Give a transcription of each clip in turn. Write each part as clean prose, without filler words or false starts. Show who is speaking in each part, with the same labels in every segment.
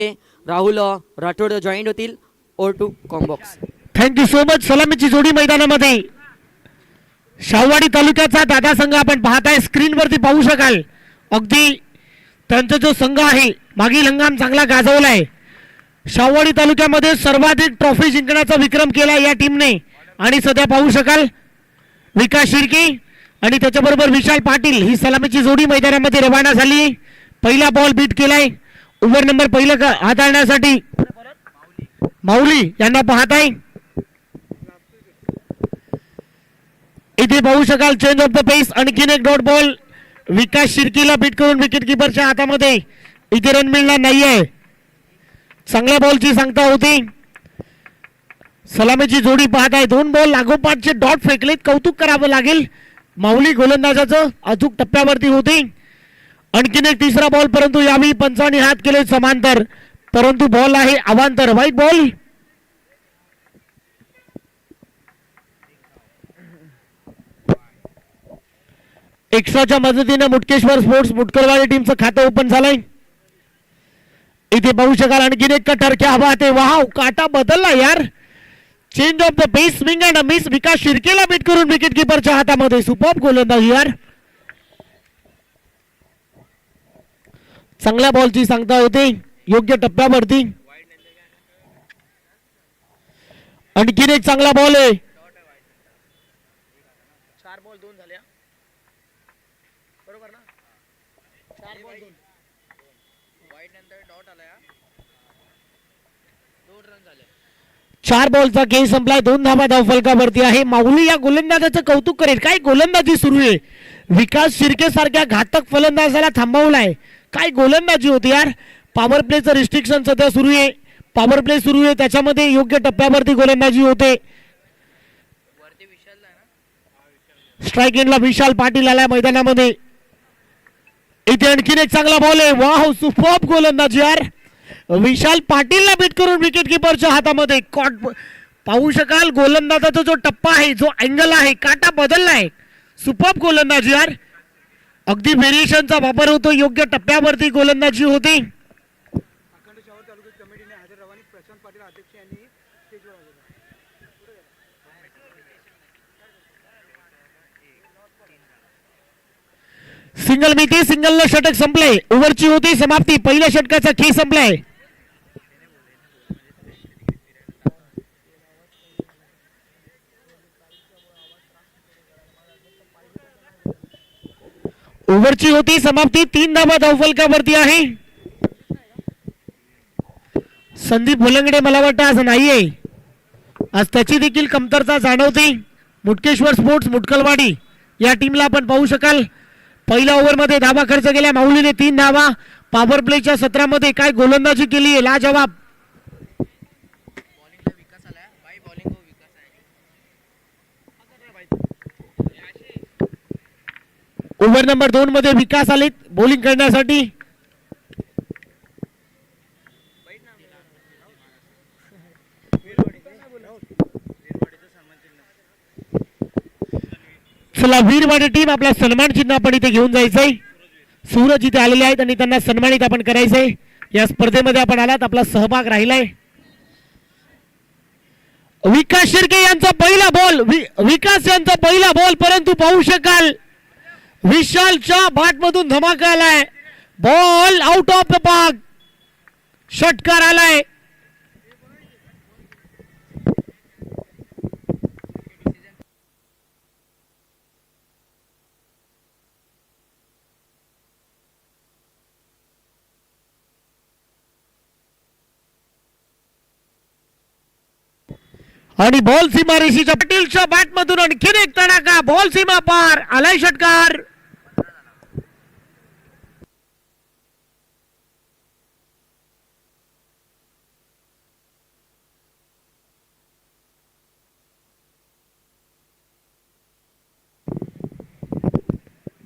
Speaker 1: Rahul Rathod joint होतील over to comm box.
Speaker 2: Thank you so much. सलामीची जोडी मैदानामध्ये शाहूवाडी तालुक्याचा दादा संघ आपण पाहताय, स्क्रीनवरती पाहू शकाल. अगदी त्यांचा जो संघ आहे मागील हंगाम चांगला गाजवलाय. शाहूवाडी तालुक्यामध्ये सर्वाधिक ट्रॉफी जिंकण्याचा विक्रम केला या टीमने. आणि सध्या पाहू शकाल विकास शिर्के आणि त्याच्याबरोबर विशाल पाटील ही सलामीची जोडी मैदानामध्ये रवाना झाली. पहिला बॉल बीट केलाय. ओव्हर नंबर पहिलं हाताळण्यासाठी माऊली यांना पाहताय. इथे पाहू शकाल चेंज ऑफ द पेस. आणखीन एक डॉट बॉल विकास शिर्कीला बीट करून विकेट किपरच्या हातामध्ये. इथे रन मिळणार नाहीये. चांगल्या बॉलची सांगता होती. सलामीची जोडी पाहताय. दोन बॉल लागोपाठचे डॉट फेकलेत. कौतुक करावं लागेल. माऊली गोलंदाजाचं अचूक टप्प्यावरती होती. आणखीन एक तिसरा बॉल, परंतु यावेळी पंचांनी हात केले समांतर, परंतु बॉल आहे अवांतर. White ball. एक्स्ट्राच्या मदतीने मुटकेश्वर स्पोर्ट्स मुटकरवाडी टीमचं खातं ओपन झालंय. इथे पाहू शकाल आणखीन एक कटर. क्या बात आहे. वाव, काटा बदलला यार. Change of the pace, swing and miss. Vikas शिर्केला बीट करून विकेट किपरच्या हातामध्ये. सुपर्ब गोलंदाजी यार. चांगल्या बॉलची सांगता होते योग्य टप्प्यावरती. आणखीन एक चांगला बॉल आहे.
Speaker 3: 4 बॉल 2 झाले बरोबर ना. 4 बॉल 2 वाईड नंतर डॉट आला. 2 रन झाले.
Speaker 2: 4 बॉलचा खेळ संपलाय. 2 धावा धावफलकावरती आहे. माऊली या गोलंदाजाचं कौतुक करेल. काय गोलंदाजी सुरू आहे. विकास शिर्के सारख्या घातक फलंदाजाला थांबवलाय. काय गोलंदाजी होती यार. पॉवर प्लेचं रिस्ट्रिक्शन सध्या सुरू आहे. पॉवर प्ले सुरू आहे, त्याच्यामध्ये योग्य टप्प्यावरती गोलंदाजी होते. स्ट्राईक एंडला विशाल पाटील आलाय मैदानामध्ये. इथे आणखीन एक चांगला बॉल आहे. वाह, सुपर्ब गोलंदाजी यार. विशाल पाटीलला बीट करून विकेट किपरच्या हातामध्ये. पाहू शकाल गोलंदाजाचा जो टप्पा आहे, जो अँगल आहे, काटा बदललाय. सुपर्ब गोलंदाजी यार. अगदी व्हेरिएशनचा वापर होतो. योग्य टप्प्यावरती गोलंदाजी होती. सिंगल मिती. सिंगलला षटक संपले. ओव्हरची होती समाप्ती. पहिल्या षटकाचा खेळ संपलाय. ओव्हरची होती समाप्ती. 3 धावा धावफलकावरती आहे. संदीप भोलंगडे मला वाटतं आज नाहीये. आज त्याची देखील कमतरता जाणवते. मुटकेश्वर स्पोर्ट्स मुटकलवाडी या टीमला आपण पाहू शकाल. पहिल्या ओव्हरमध्ये धावा खर्च केल्या माऊलीने. 3 धावा. पॉवर प्लेच्या सत्रामध्ये काय गोलंदाजी केली आहे, लाजवाब. ओव्हर नंबर 2 मध्ये विकास आलेत बॉलिंग करण्यासाठी. चला, वीरवाडी टीम आपला सन्मान चिन्ह आपण इथे घेऊन जायचंय. सूरज इथे आलेले आहेत आणि त्यांना सन्मानित आपण करायचंय. या स्पर्धेमध्ये आपण आलात, आपला सहभाग राहिलाय. विकास शिर्के यांचा पहिला बॉल. विकास यांचा पहिला बॉल, परंतु पाहू शकाल विशालच्या बॅट मधून धमाका आलाय. Ball out of the park. षटकार आलाय. आणि बॉल सीमारेषेच्या पाटीलच्या बॅट मधून आणखीन एक तडाखा. बॉल सीमा पार. आलाय षटकार.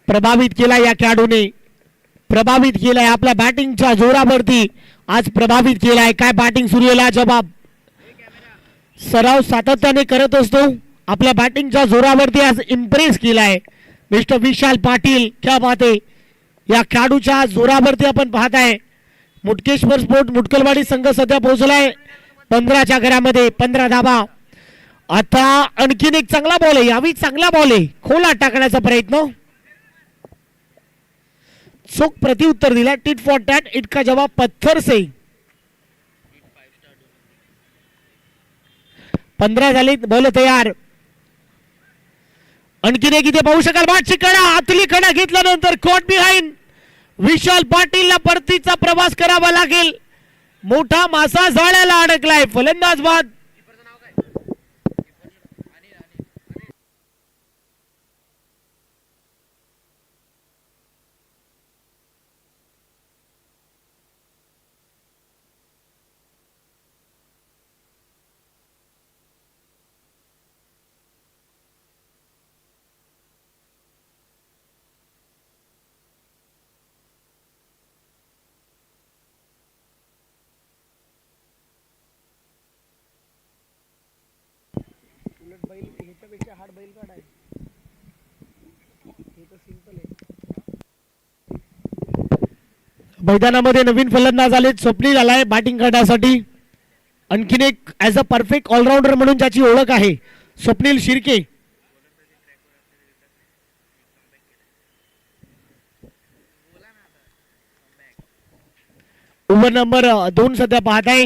Speaker 2: प्रभावित केला या खेळाडूने. प्रभावित केलाय आपल्या बॅटिंगच्या जोरावरती. आज प्रभावित केलाय. काय बॅटिंग सुरू आहे, जबाब. सराव सातत्याने करत असतो. आपल्या बॅटिंगच्या जोरावरती आज इम्प्रेस केलाय मिस्टर विशाल पाटील. क्या बात आहे. या खेळाडूच्या जोरावरती आपण पाहताय मुटकेश्वर स्पोर्ट मुटकलवाडी संघ सध्या पोहोचलाय 15च्या घरामध्ये. 15 धाबा. आता आणखीन एक चांगला बॉल आहे, यावी चांगला बॉल आहे, खोला टाकण्याचा प्रयत्न, चोख प्रत्युत्तर दिला. टिट फॉर टॅट, इटका जवाब पत्थर से. 15 झाली, बॉल तयार. आणखीन एक इथे पाहू शकाल, बाटची कडा, आतली कडा घेतल्यानंतर कॉट बिहाइंड. विशाल पाटीलला परतीचा प्रवास करावा लागेल. मोठा मासा जाळ्याला अडकलाय. फलंदाज बाद. मैदानामध्ये नवीन फलंदाज आले. स्वप्नील आलाय बॅटिंग करण्यासाठी. आणखीन एक ऍज अ परफेक्ट ऑलराऊंडर म्हणून ज्याची ओळख आहे, स्वप्नील शिर्के. ओव्हर नंबर 2 सध्या पाहत आहे.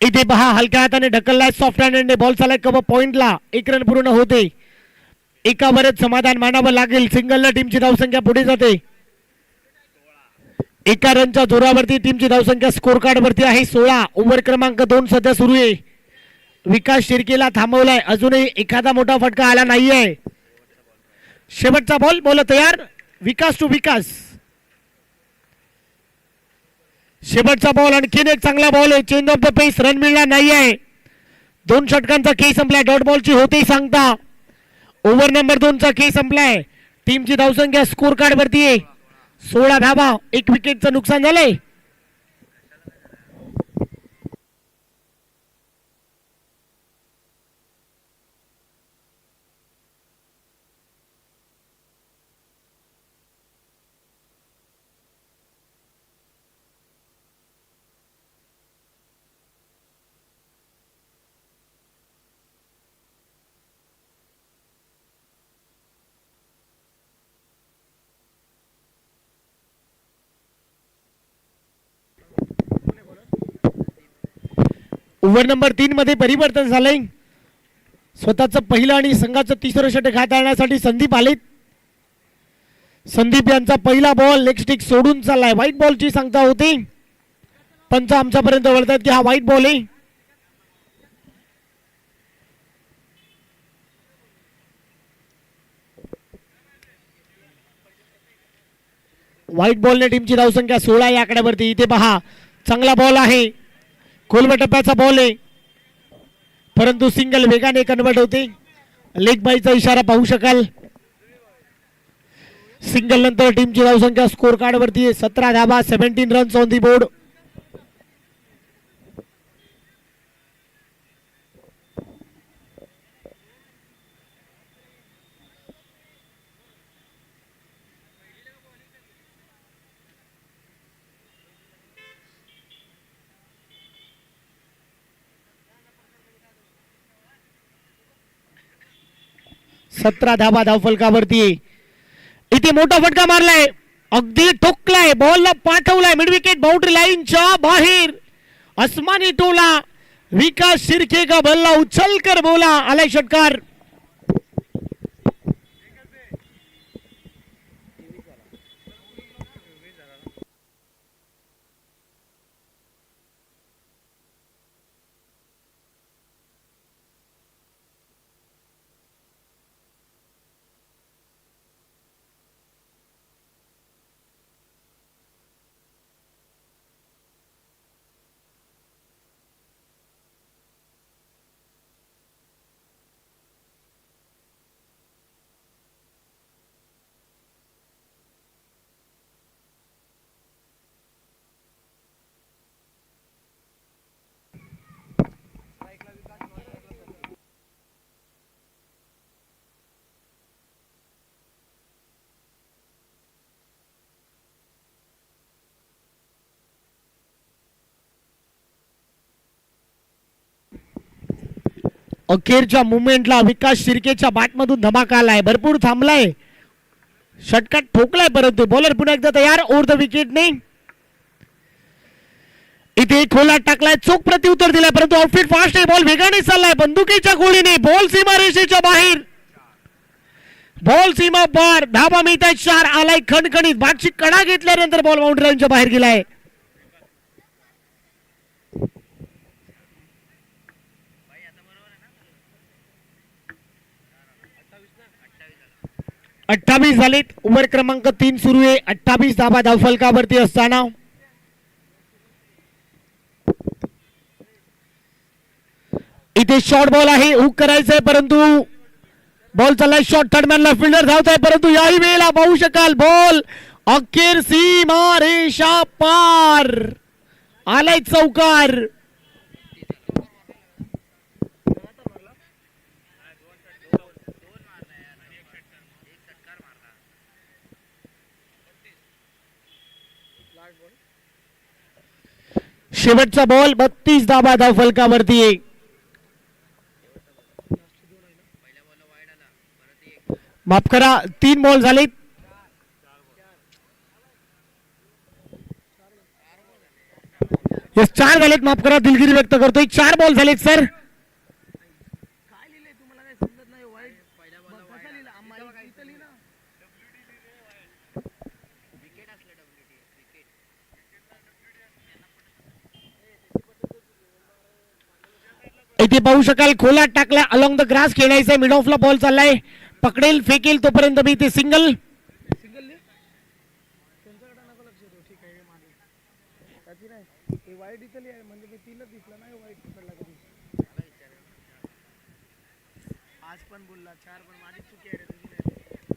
Speaker 2: इथे पहा, हलक्या हाताने ढकललाय, सॉफ्ट हँडने बॉल चालाय कव्हर पॉइंटला. 1 रन पूर्ण होते. एकावरच समाधान मानावं लागेल. सिंगलला टीमची धावसंख्या पुढे जाते. एका रनच्या जोरावरती टीमची धावसंख्या स्कोर कार्ड वरती आहे 16. ओव्हर क्रमांक 2 सध्या सुरू आहे. विकास शिर्केला थांबवलाय. अजूनही एखादा मोठा फटका आला नाहीये. शेवटचा बॉल, बॉल तयार. विकास टू विकास. शेवटचा बॉल, आणखीन एक चांगला बॉल आहे. Change of the pace, run मिळणार नाहीये. 2 षटकांचा खेळ संपलाय. डॉट बॉलची होते सांगता. ओव्हर नंबर 2 चा खेळ संपलाय. टीमची धावसंख्या स्कोर कार्ड वरती आहे 16 धाबा. 1 विकेटचं नुकसान झालंय. ओव्हर नंबर 3 मध्ये परिवर्तन झालंय. स्वतःचं पहिलं आणि संघाचं तिसरं षटक हाताळण्यासाठी संदीप आलेत. संदीप यांचा पहिला बॉल लेग स्टिक सोडून चाललाय. व्हाईट बॉलची सांगता होती. पंच आमच्यापर्यंत वळतात की हा व्हाईट बॉल आहे. व्हाईट बॉलने टीमची धावसंख्या 16 या आकड्यावरती. इथे पहा, चांगला बॉल आहे, खोलवा टप्प्याचा बॉल आहे, परंतु सिंगल वेगाने कन्वर्ट होते. लेग बायचा इशारा पाहू शकाल. सिंगल नंतर टीमची धावसंख्या स्कोर कार्ड वरती आहे 17 धाबा. 17 रन्स ऑन दी बोर्ड. सतरा धाबा धावफलकावरती. इथे मोठा फटका मारलाय, अगदी ठोकलाय, बॉलला पाठवलाय मिड विकेट बाउंड्री लाईनच्या बाहेर. आसमानी टोला विकास शिर्के का बल्ला उछल कर बोला. आलाय षटकार. अखेरच्या मुवमेंटला विकास शिर्केच्या बॅटमधून धमाका आलाय, भरपूर थांबलाय, षटकार ठोकलाय, परंतु बॉलर पुन्हा एकदा तयार ओव्हर द विकेटने. इथे खोला टाकलाय, चोख प्रत्युत्तर दिलाय, परंतु आउटफीट फास्ट आहे, बॉल वेगाने चाललाय, बंदुकीच्या गोळीने बॉल सीमारेषेच्या बाहेर, बॉल सीमा पार, धाबा मिळताय 4, आलाय खणखणीत, बॅटची कडा घेतल्यानंतर बॉल बाउंड्री लाईनच्या बाहेर गेलाय.
Speaker 3: भाई आता बरोबर आहे ना?
Speaker 2: 28 झालेत, ओव्हर क्रमांक 3 सुरू आहे. 28 धाबा धावफलकावरती असताना इथे शॉर्ट बॉल आहे, हुक करायचंय, परंतु बॉल चाललाय शॉर्ट, थर्डमॅनला फिल्डर धावताय, परंतु याही वेळेला पाहू शकाल बॉल अखेर सीमा रेषा पार, आलाय चौकार. शेवटचा बॉल 32 धाबा धावफलकावरती आहे.
Speaker 3: पहिल्या बॉलला वाईड आला, परत एक.
Speaker 2: माफ करा, 3 बॉल झालेत. येस 4 झालेत, माफ करा, दिलगिरी व्यक्त करतोय, 4 बॉल झालेत सर.
Speaker 4: काय लिहिलंय तुम्हाला काय समजत नाही वाईट
Speaker 3: पहिल्या बॉलला
Speaker 4: कसा
Speaker 3: वाईड
Speaker 4: लिहिलं आम्हाला इथं लिहिलं
Speaker 3: विकेट असलं WD विकेट.
Speaker 2: इथे पाहू शकाल खोला टाकला, अलॉंग द ग्रास खेळायचंय, मिड ऑफला बॉल चाललाय, पकडेल फेकेल तोपर्यंत मी इथे सिंगल.
Speaker 4: सिंगल लिह त्यांच्याकडे नको लक्ष देऊ ठीक आहे हे मागे त्याची नाही हे वाईट इथं लिहाय म्हणजे मी तीनच दिसला नाही वाईट पकडला कधी आज पण बोलला 4 पण माझी चुकी आहे रे, तुझी नाही.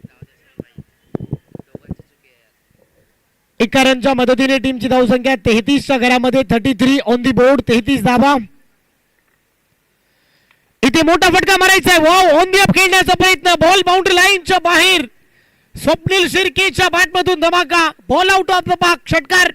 Speaker 3: जाऊ दे सर भाई, दोघांची चुकी आहे यार.
Speaker 2: एका रनच्या मदतीने टीमची धावसंख्या 33 च्या घरामध्ये 33 ऑन दी बोर्ड, 33 धाबा. इथे मोठा फटका मारायचा आहे, वाव, ऑन दी अप खेळण्याचा प्रयत्न, बॉल बाउंड्री लाईनच्या बाहेर, स्वप्नील शिर्केच्या बॅटमधून धमाका, ball out of the park, षटकार.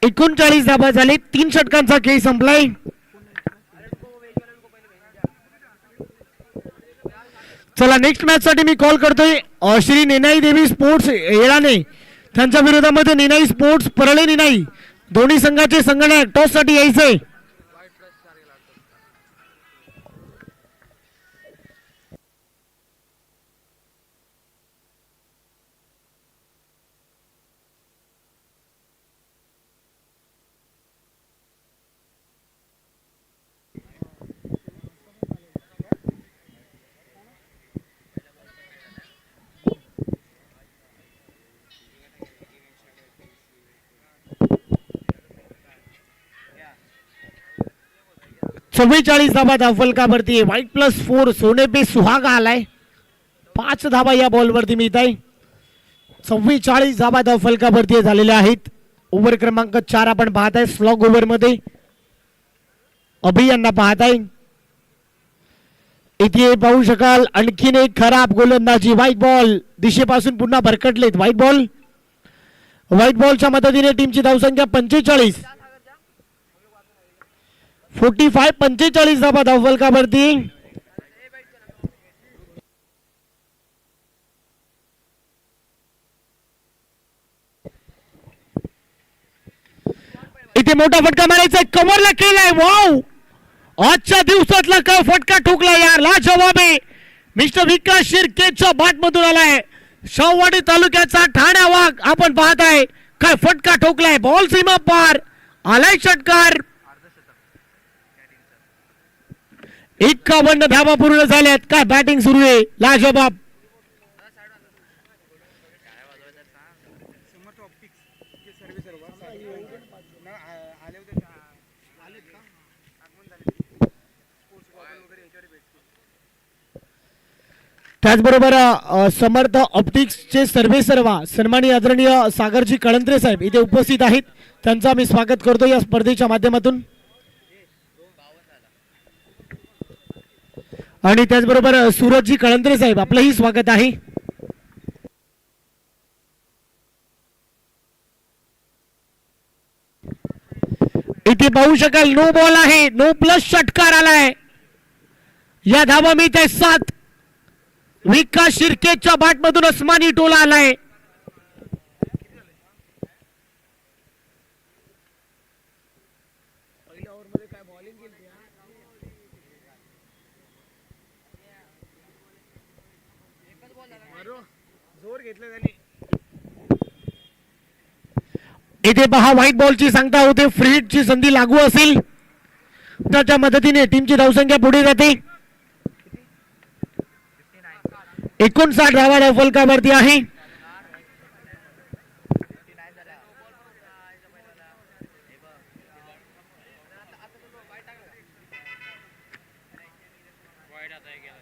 Speaker 2: एकोणचाळीस धाबा झाले, 3 षटकांचा खेळ संपलाय. चला नेक्स्ट मॅच साठी मी कॉल करतोय श्री निनाई देवी स्पोर्ट्स येळाने, त्यांच्या विरोधामध्ये निनाई स्पोर्ट्स परळे निनाई, दोन्ही संघाचे संघटक टॉस साठी यायचे. चव्वेचाळीस धाबा धावफलकावरती, व्हाईट +4 सोने पे सुहागा आलाय, 5 धाबा या बॉलवरती मिळत आहे. 44 धाबा धावफलकावरती झालेल्या आहेत. ओव्हर क्रमांक 4 आपण पाहताय, स्लॉग ओव्हर मध्ये अभि यांना पाहताय. इथे पाहू शकाल आणखीन एक खराब गोलंदाजी, व्हाईट बॉल दिशेपासून पुन्हा भरकटलेत. व्हाईट बॉलच्या मदतीने टीमची धावसंख्या 45 45 धाबा धावफलकावरती. इथे मोठा फटका मारायचा, कमरला केलाय, वाव, आजच्या दिवसातला काय फटका ठोकला यार, लाजवाब आहे. मिस्टर विकास शिर्केच्या बॅट मधून आलाय. शाहूवाडी तालुक्याचा ठाण्या वाघ आपण पाहताय, काय फटका ठोकलाय, बॉल सीमा पार, आलाय षटकार. 51 धावा पूर्ण झाल्यात. काय बॅटिंग सुरू आहे, लाजवाब. त्याचबरोबर समर्थ ऑप्टिक्सचे सर्वेसर्वा सन्माननीय आदरणीय सागरजी कळंत्रे साहेब इथे उपस्थित आहेत. त्यांचं आम्ही स्वागत करतो या स्पर्धेच्या माध्यमातून. आणि त्याचबरोबर सूरजजी कळंत्रे साहेब आपलंही स्वागत आहे. इथे पाहू शकाल नो बॉल आहे, नो प्लस षटकार आलाय. या धावा मी ते 7. विकास शिर्केच्या बॅट मधून अस्मानी टोला आलाय.
Speaker 4: पहिल्या ओव्हर मध्ये काय बॉलिंग केली जोर घेतलं त्याने.
Speaker 2: इथे पहा व्हाईट बॉलची सांगता होते. फ्री हिटची संधी लागू असेल त्याच्या मदतीने टीमची धावसंख्या पुढे जाते. 59 धावा फलकावरती आहे.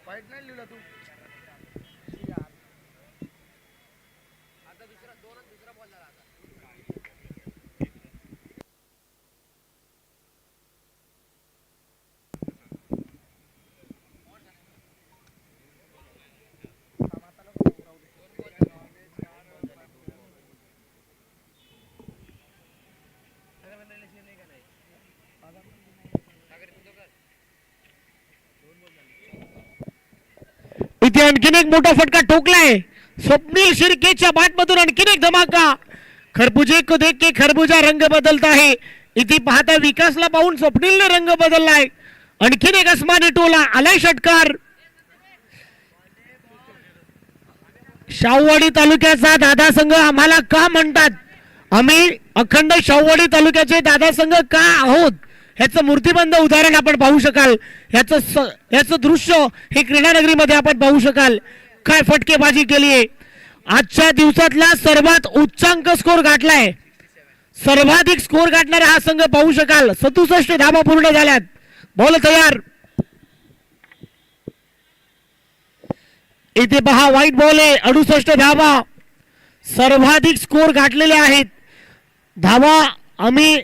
Speaker 4: वाईट नाही लिहिला तू.
Speaker 2: इथे आणखीन एक मोठा फटका ठोकलाय. स्वप्नील शिर्केच्या बॅट मधून आणखीन एक धमाका. खरबुजे को देख के खरबुजा रंग बदलता है. इथे पाहता विकासला पाहून स्वप्नीलने रंग बदललाय. आणखीन एक अस्मानी टोला आलाय षटकार. शाहूवाडी तालुक्याचा दादा संघ आम्हाला का म्हणतात, आम्ही अखंड शाहूवाडी तालुक्याचे दादा संघ का आहोत ह्याचं मूर्तिबंध उदाहरण आपण पाहू शकाल. ह्याचं दृश्य हे क्रीडानगरीमध्ये आपण पाहू शकाल. काय फटकेबाजी केली आहे. आजच्या दिवसातला सर्वात उच्चांक स्कोर गाठलाय. सर्वाधिक स्कोर गाठणारा हा संघ पाहू शकाल. 67 धावा पूर्ण झाल्यात. बॉल तयार. इथे पहा व्हाईट बॉल आहे. 68 धावा सर्वाधिक स्कोर गाठलेले आहेत. धावा आम्ही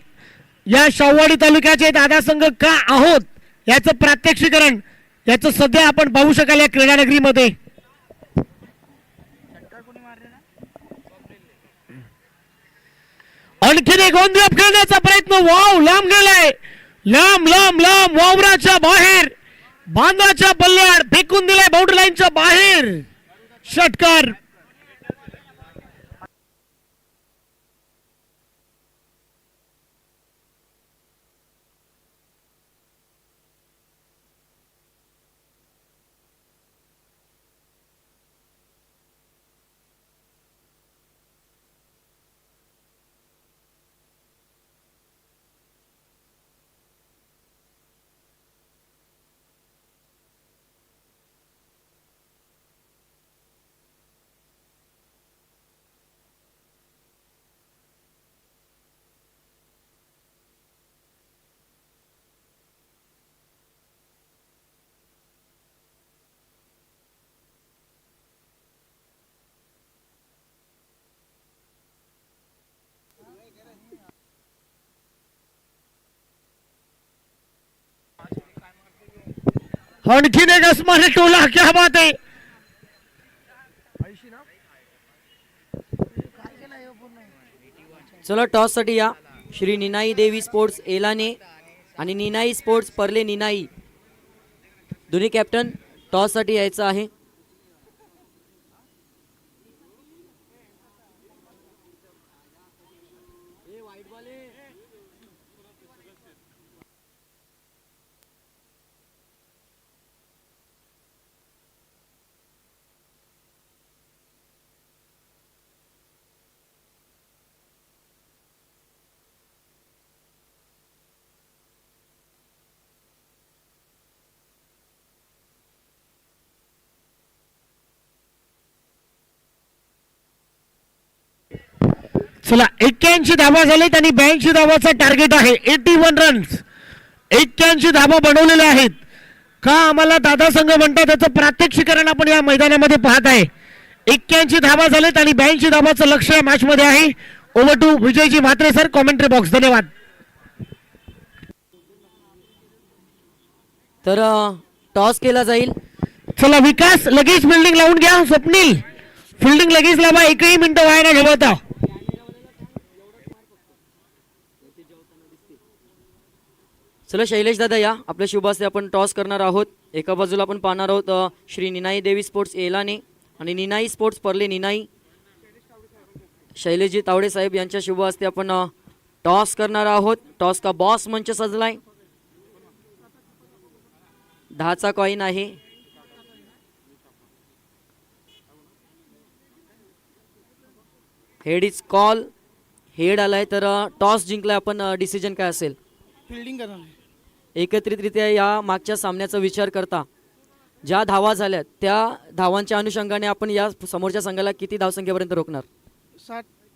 Speaker 2: या शाहूवाडी तालुक्याचे दादा संघ का आहोत याचं प्रात्यक्षिकरण याचं सध्या आपण पाहू शकाल या क्रीडानगरीमध्ये. आणखीन एक ऑन द ऑफ खेळण्याचा प्रयत्न. वाव, लांब गेलाय. लांब लांब लांब वावराच्या बाहेर बांधाच्या पल्ल्यावर फेकून दिलाय. बाउंड्री लाईनच्या बाहेर षटकार. आणखीन एक अस्मानी टोला. क्या बात आहे.
Speaker 1: चला टॉस साठी या. श्री निनाई देवी स्पोर्ट्स एलाने आणि निनाई स्पोर्ट्स परले निनाई दोन्ही कॅप्टन टॉस साठी यायचं आहे.
Speaker 2: चला 81 धावा झालेत आणि 82 धावाचा टार्गेट आहे. 81 रन्स, 81 धावा बनवलेल्या आहेत. का आम्हाला दादा संघ म्हणतात त्याचं प्रात्यक्षिकरण आपण या मैदानामध्ये पाहत आहे. 81 धावा झालेत आणि 82 धावाचं लक्ष या मॅच मध्ये आहे. Over to Vijayji Mhatre sir, commentary box. धन्यवाद.
Speaker 1: तर टॉस केला जाईल.
Speaker 2: चला विकास लगेच फिल्डिंग लावून घ्या. स्वप्नील फिल्डिंग लगेच लावा, एकही मिनिटं वाया न घालवता.
Speaker 1: चला शैलेश दादा या, आपल्या शुभ हस्ते आपण टॉस करणार आहोत. एका बाजूला आपण पाहणार आहोत श्री निनाई देवी स्पोर्ट्स एलाने आणि निनाई स्पोर्ट्स परले निनाई. शैलेशजी तावडे साहेब यांच्या शुभ हस्ते आपण टॉस करणार आहोत. टॉस का बॉस मंच सजलाय. 10चा कॉइन आहे. Head is call. हेड आलाय तर टॉस जिंकलाय आपण. डिसिजन काय असेल?
Speaker 4: फिल्डिंग करणार आहे.
Speaker 1: एकत्रितरित्या या मागच्या सामन्याचा विचार करता ज्या धावा झाल्या त्या धावांच्या अनुषंगाने आपण या समोरच्या संघाला किती धावसंख्येपर्यंत रोखणार?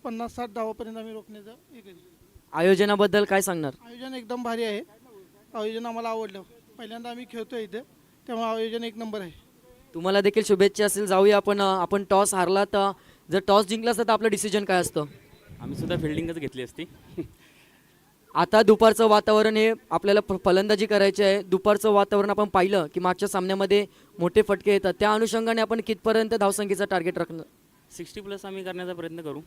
Speaker 4: 50-60 धावापर्यंत आम्ही रोखण्याचं हे करू.
Speaker 1: आयोजनाबद्दल काय सांगणार?
Speaker 4: आयोजन एकदम भारी आहे. आयोजन आम्हाला आवडलं. पहिल्यांदा आम्ही खेळतोय इथे, त्यामुळे आयोजन एक नंबर आहे.
Speaker 1: तुम्हाला देखील शुभेच्छा असेल. जाऊया आपण टॉस हारला तर जर टॉस जिंकला असता तर आपलं डिसिजन काय असतं?
Speaker 5: आम्ही सुद्धा फिल्डिंगच घेतली असती.
Speaker 1: आता दुपारचं वातावरण हे आपल्याला फलंदाजी करायची आहे. दुपारचं वातावरण आपण पाहिलं की मागच्या सामन्यामध्ये मोठे फटके येतात. त्या अनुषंगाने आपण कितपर्यंत धावसंख्येचा टार्गेट राखणार?
Speaker 5: 60+ आम्ही करण्याचा प्रयत्न करू.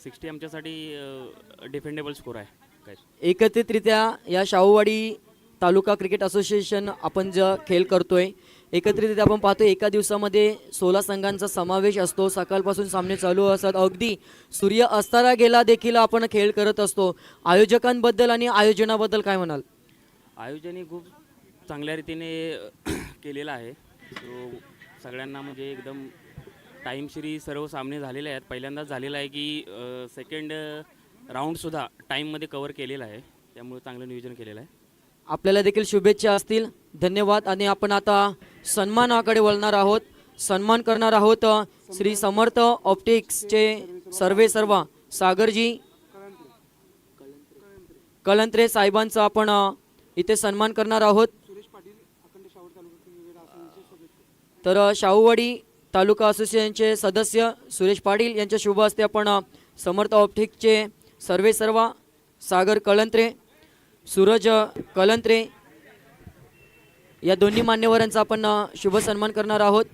Speaker 5: 60 आमच्यासाठी डिफेंडेबल स्कोर आहे. काय
Speaker 1: एकत्रितरित्या या शाहूवाडी तालुका क्रिकेट असोसिएशन आपण जो खेळ करतोय, एकत्रितरित्या आपण पाहतोय एका दिवसामध्ये 16 संघांचा समावेश असतो. सकाळपासून सामने चालू असतात. अगदी सूर्य अस्तारा गेला देखील आपण खेळ करत असतो. आयोजकांबद्दल आणि आयोजनाबद्दल काय म्हणाल?
Speaker 5: आयोजन हे खूप चांगल्या रीतीने केलेलं आहे. सो सगळ्यांना म्हणजे एकदम टाईमशिरी सर्व सामने झालेले आहेत. पहिल्यांदाच झालेलं आहे की सेकंड राऊंडसुद्धा टाईममध्ये कवर केलेला आहे. त्यामुळे चांगलं नियोजन केलेलं आहे.
Speaker 1: आपल्याला देखील शुभेच्छा असतील. धन्यवाद. आणि आपण आता सन्मानाकडे वळणार आहोत. सन्मान करणार आहोत श्री समर्थ ऑप्टिक्सचे सर्वेसर्वा सागरजी कलंत्रे साहेबांचा आपण इथे सन्मान करणार आहोत. तर शाहूवाडी तालुका असोसिएशनचे सदस्य सुरेश पाटील यांच्या शुभ हस्ते आपण समर्थ ऑप्टिक्सचे सर्वेसर्वा सागर कलंत्रे, सूरज कलंत्रे या दोन्ही मान्यवरांचा आपण शुभ सन्मान करणार आहोत.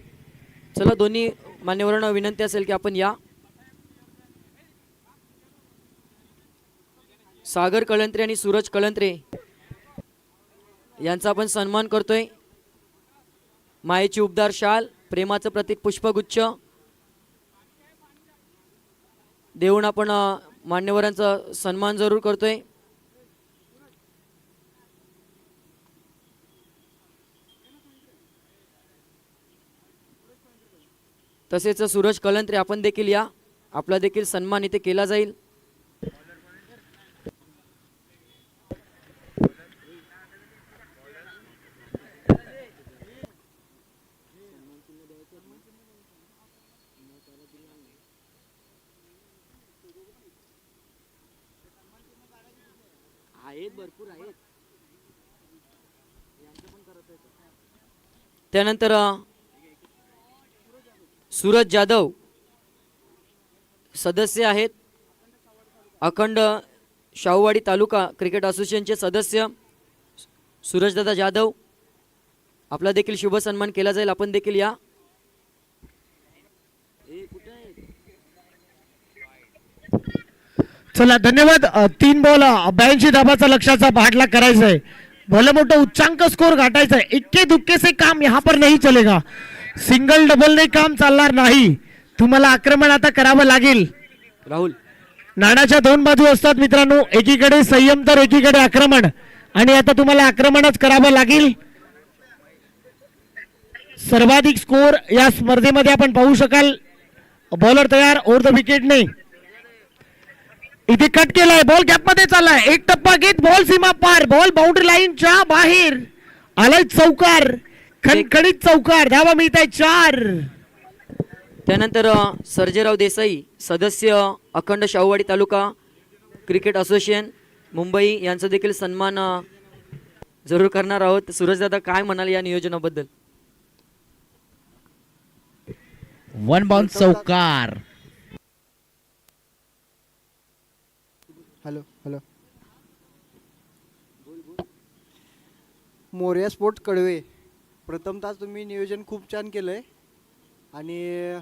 Speaker 1: चला दोन्ही मान्यवरांना विनंती असेल की आपण या. सागर कलंत्रे आणि सूरज कलंत्रे यांचा आपण सन्मान करतोय. मायेची उबदार शाल, प्रेमाचं प्रतीक पुष्पगुच्छ देऊन आपण मान्यवरांचा सन्मान जरूर करतोय. तसेच सूरज कलंत्रे आपण देखील या. आपला देखील सन्मान इथे केला जाईल. त्यानंतर सूरज जाधव सदस्य आहेत. अखंड शाहूवाडी तालुका क्रिकेट असोसिएशनचे सदस्य सूरजदादा जाधव. आपला देखील शुभ सन्मान केला जाईल. आपण देखील या.
Speaker 2: चला धन्यवाद. 3 बॉल 82 धाबाचा लक्ष्याचा पाठलाग करायचा आहे. भले मोठं उच्चांक स्कोर गाठायचा आहे. इक्के दुक्के से काम यहाँ पर नहीं चलेगा. सिंगल डबल ने काम चालणार नाही. तुम्हाला आक्रमण आता करावं लागेल.
Speaker 1: राहुल,
Speaker 2: नाण्याच्या 2 बाजू असतात मित्रांनो. एकीकडे संयम तर एकीकडे आक्रमण. आणि आता तुम्हाला आक्रमणच करावं लागेल. सर्वाधिक स्कोर या स्पर्धेमध्ये आपण पाहू शकाल. बॉलर तयार ओव्हर द विकेटने. इथे कट केलाय. बॉल गॅप मध्ये चाललाय. एक टप्पा घेत बॉल सीमा पार. बॉल बाउंड्री लाईनच्या बाहेर आलाय. चौकार, खणखणीत चौकार. धावा मिळत आहे 4.
Speaker 1: त्यानंतर सर्जेराव देसाई सदस्य अखंड शाहूवाडी तालुका क्रिकेट असोसिएशन मुंबई यांचा देखील सन्मान जरूर करणार आहोत. सूरजदादा काय म्हणाल या नियोजनाबद्दल?
Speaker 6: वन बाउंस चौकार.
Speaker 7: Hello hello. मोरया स्पोर्ट्स कडवे, प्रथमतः तुम्ही नियोजन खूप छान केलं आहे आणि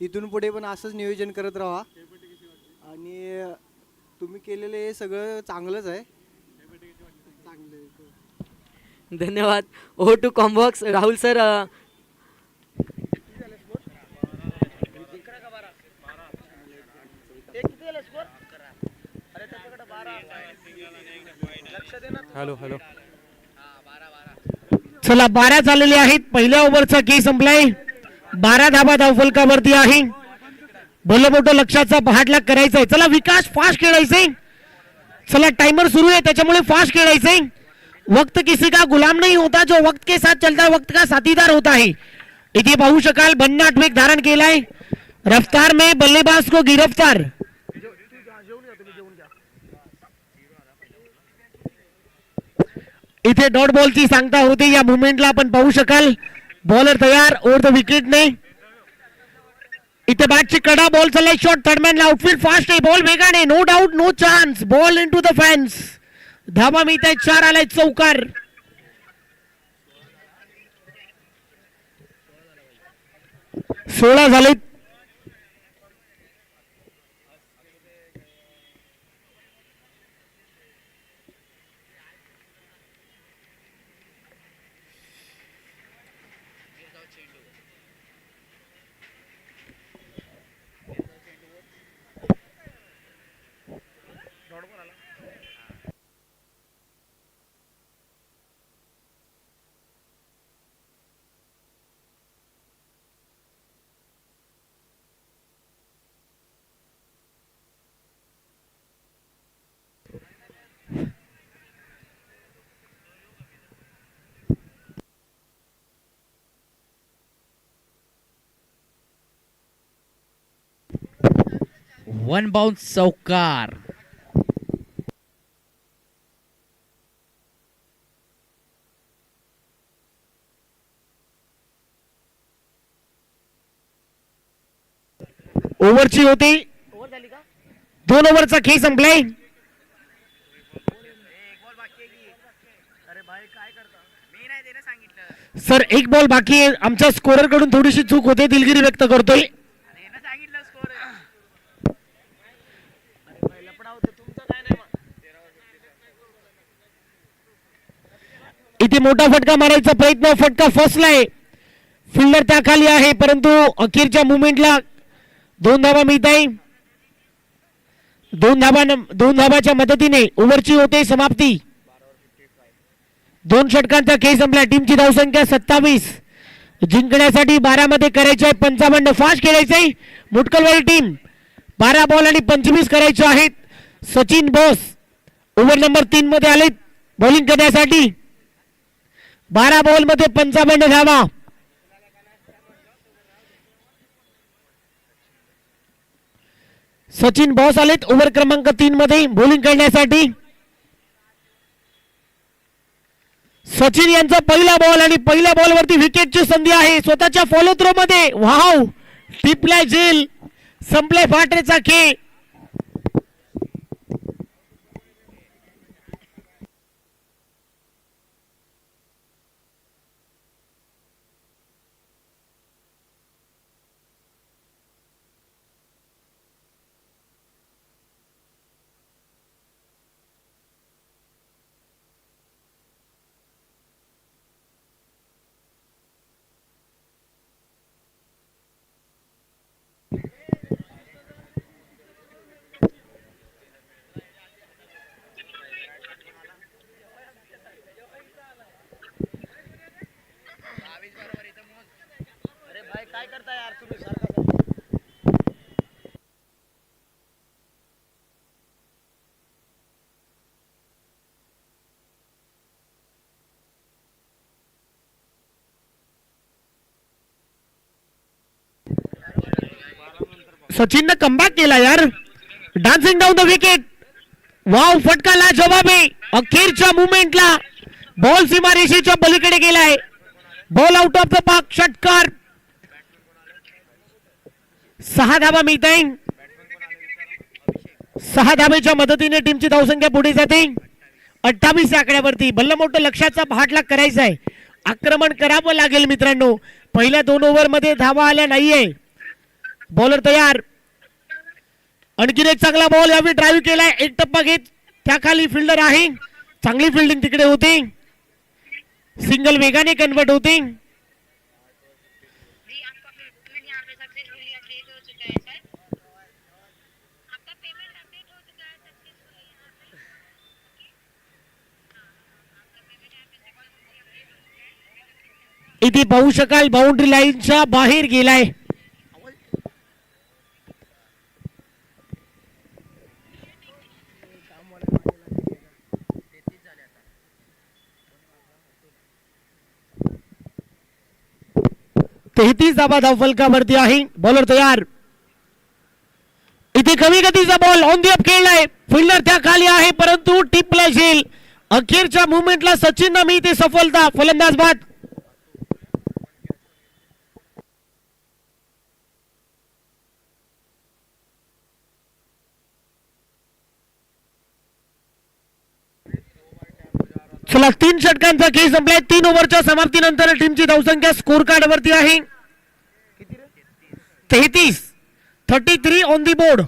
Speaker 7: इथून पुढे पण असंच नियोजन करत राहा. आणि तुम्ही केलेलं हे सगळं चांगलंच आहे. चांगलं आहे.
Speaker 1: धन्यवाद. Over to comm box Rahul sir.
Speaker 8: Hello hello.
Speaker 2: चला 12 झालेले आहेत. पहिल्या ओव्हरचा खेळ संपलाय. 12 धाबा धावफलकावरती आहे. भलं मोठं लक्षाचा पहाटला करायचंय. चला विकास फास्ट खेळायचंय. चला टाइमर सुरू आहे त्याच्यामुळे फास्ट खेळायचंय. वक्त किसी का गुलाम नहीं होता, जो वक्त के साथ चलता है वक्त का साथीदार होता है. इथे पाहू शकाल भन्नाट वेग धारण केलाय. रफ्तार में बल्लेबाज को गिरफ्तार. इथे डॉट बॉलची सांगता होते. या मुवमेंटला आपण पाहू शकाल. बॉलर तयार ओव्हर द विकेट ने. इथे बॅटची कडा. बॉल चाललाय शॉट. थर्डमॅन आउटफील्ड फास्ट आहे. बॉल वेगाने. No doubt no chance. Ball in to the fans. धाबा मिळत आहे. 4 आलाय चौकार. सोळा झाले.
Speaker 6: वन बाउंस चौकार.
Speaker 2: ओव्हरची होती. 2 ओव्हरचा खेळ संपलाय. सर 1 बॉल बाकी आहे. आमच्या स्कोरर कडून थोडीशी चूक होते. दिलगिरी व्यक्त करतोय. इथे मोठा फटका मारायचा प्रयत्न. फटका फसलाय. फिल्डर त्याखाली आहे परंतु अखेरच्या मुवमेंटला 2 धावा मिळत आहे. 2 धाबाच्या मदतीने ओव्हरची होते समाप्ती. 2 षटकांचा खेळ संपला. टीमची धावसंख्या 27. जिंकण्यासाठी 12 मध्ये करायचे आहे 55. फास्ट खेळायचंय. मुटकलवाडी टीम 12 बॉल आणि 25 करायचे आहेत. सचिन बोस ओव्हर नंबर 3 मध्ये आलेत बॉलिंग करण्यासाठी. 12 बॉल मध्ये 55 धावा. सचिन बॉस आलेत ओव्हर क्रमांक 3 मध्ये बॉलिंग करण्यासाठी. सचिन यांचा पहिला बॉल आणि पहिल्या बॉलवरती विकेटची संधी आहे. स्वतःच्या फॉलो थ्रो मध्ये. वाव. टिपलाय जेल. संपलाय फाटरेचा खेळ. सचिननं कमबॅक केला यार. Dancing down the wicket. Wow, फटकाला जवाब आहे. अखेरच्या मुवमेंटला बॉल सीमारेषेच्या पलीकडे गेलाय. Ball out of the park. षटकार. 6 धावा मिळत आहे. 6 धावेच्या मदतीने टीमची धावसंख्या पुढे जाते 28 आकड्यावरती. भल्ल मोठं लक्षाचा भाटला करायचा आहे. आक्रमण करावं लागेल मित्रांनो. पहिल्या 2 ओव्हरमध्ये धावा आल्या नाहीये. बॉलर तयार. आणखीन एक चांगला बॉल यावेळी ड्राईव्ह केलाय. एक टप्पा घेत त्याखाली फिल्डर आहे. चांगली फिल्डिंग तिकडे होते. सिंगल वेगाने कन्वर्ट होते. इथे पाहू शकाल बाउंड्री लाईनच्या बाहेर गेलाय. तेहतीस धावा धावफलकावरती आहे. बॉलर तयार. इथे कमी गतीचा बॉल ऑन दी अप खेळलाय. फिल्डर त्या खाली आहे परंतु टिपला जाईल. अखेरच्या मुवमेंटला सचिनला मिळते सफलता. फलंदाज बाद. चला 3 षटकांचा खेळ संपलाय. 3 ओव्हरच्या समाप्तीनंतर टीमची धावसंख्या स्कोर कार्ड वरती आहे 33. 33 ऑन दी बोर्ड.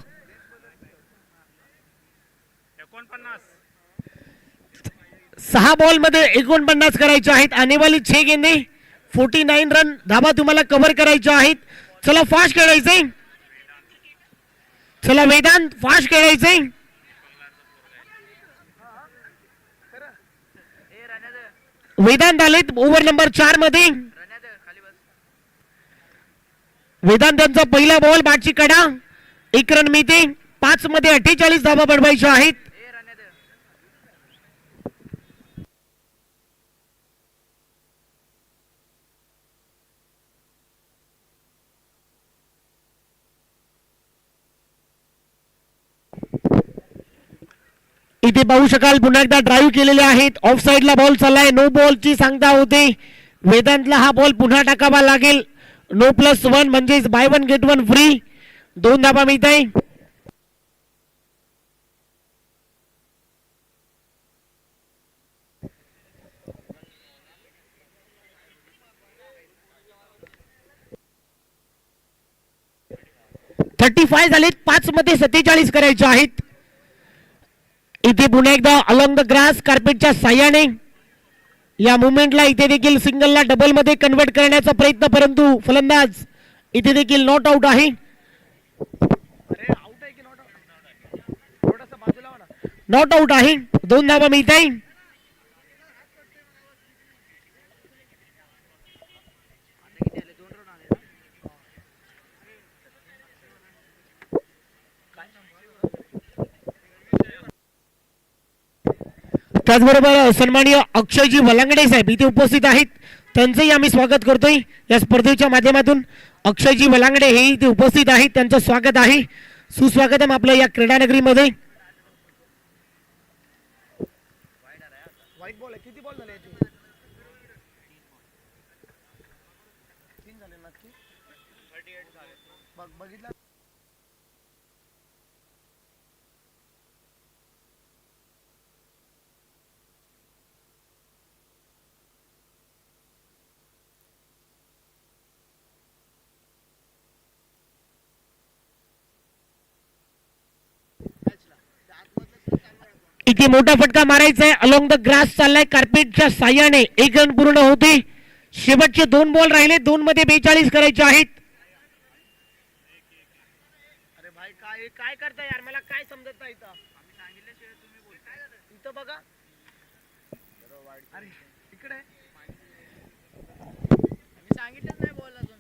Speaker 2: 6 बॉल मध्ये 49 करायचे आहेत. आनेवाली 6 गेंदे 49 रन धाबा तुम्हाला कव्हर करायच्या आहेत. चला फास्ट खेळायचंय. चला वेदांत फास्ट खेळायचंय. वेदांत आलेत ओव्हर नंबर 4 मध्ये. वेदांत यांचा पहिला बॉल बॅटची कडा. 1 रन मिळते. 5 मध्ये 48 धावा बनवायच्या आहेत. इथे पाहू शकाल पुन्हा एकदा ड्राईव्ह केलेले आहेत. ऑफ साइडला बॉल चाललाय. नो बॉल ची सांगता होते. वेदांतला हा बॉल पुन्हा टाकावा लागेल. नो +1 म्हणजेच बाय 1 गेट 1 फ्री. 2 धावा मिळत आहे. .35 झालेत. 5 मध्ये 47 करायचे आहेत. इथे पुन्हा एकदा अलॉंग द ग्रास कार्पेटच्या साह्याने या मुवमेंटला इथे देखील सिंगलला डबल मध्ये कन्वर्ट करण्याचा प्रयत्न परंतु फलंदाज इथे देखील नॉट आउट आहे. नॉट आउट आहे. 2 धावा मिळत आहे. त्याचबरोबर सन्माननीय अक्षयजी वलांगडे साहेब इथे उपस्थित आहेत. त्यांचंही आम्ही स्वागत करतोय या स्पर्धेच्या माध्यमातून. अक्षयजी वलांगडे हे इथे उपस्थित आहेत. त्यांचं स्वागत आहे. सुस्वागतम आपलं या क्रीडानगरीमध्ये.
Speaker 4: व्हाईट बॉल आहे. किती बॉल झाले याचे? 3 झाले नक्की. 38 झाले. बघितलं.
Speaker 2: इथे मोठा फटका मारायचा आहे. अलॉंग द ग्रास चाललाय कार्पेटच्या साह्याने. 1 रन पूर्ण होते. शेवटचे 2 बॉल राहिले. 2 मध्ये 42 करायचे आहेत.
Speaker 4: अरे भाई काय करताय यार? मला काय समजत नाही इथं. आम्ही सांगितल्याशिवाय तुम्ही बोलताय. इथं बघा. अरे इकडे. आम्ही सांगितलंच नाही बॉल अजून.